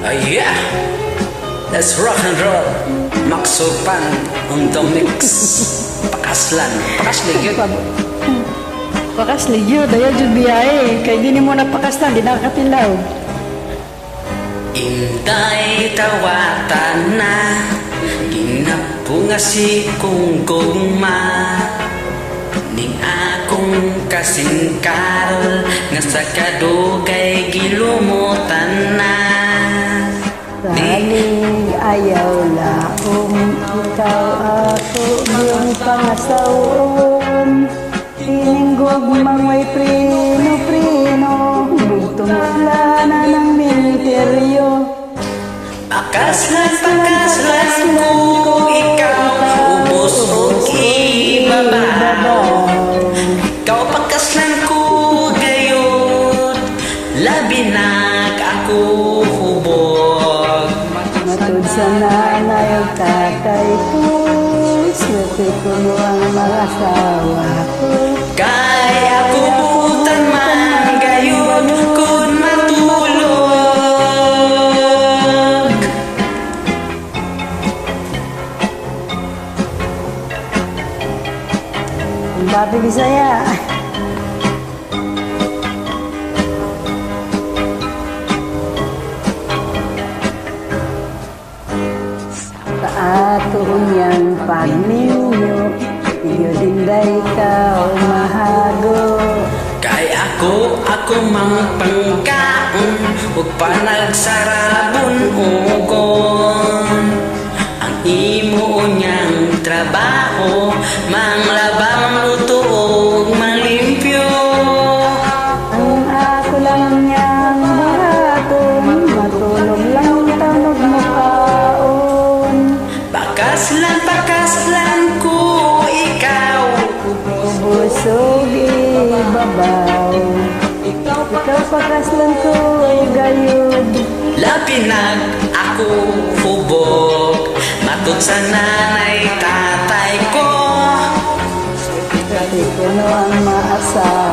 Oh yeah, let's rock and roll. Maksupan on the mix. Pakaslan, pakasligid. Pakasligid, ayaw jud biyahe. Kay di mo napakaslan, di nakakatilaw. Inday tawatan na ginapunga si kong gugma ning akong kasingkal nga sa kadugay gilumutan na. Saling ayaw laong ikaw ako yung pangasawon. Tiningog mangway prino-prino, bugtungla na ng ministeryo. Pakaslan ko ikaw, ubos o ibabaw. Ikaw pakaslan ko gayon, labinag ako hubog. Matod sa nanay o tatay ko, swerte ko mo ang mga asawa ko. Kaya ako butan man gayon kung matulog. Babi Bisaya. Sa ato niyang pagninyo, iyo din ba ikaw mahago? Kay ako mang pangkaon ug panagsarabon ugon. Ang imo niyang trabaho manglabang luto ug malimpyo. Ang ako lang niyang buhaton, matulog lang tanog mo kaon. Pakaslan ko ikaw, Busog ibabaw, ikaw pakaslan ko gayud. labinag ako hubog, matud sa nanay tatay ko. Pati ko no ang maasawa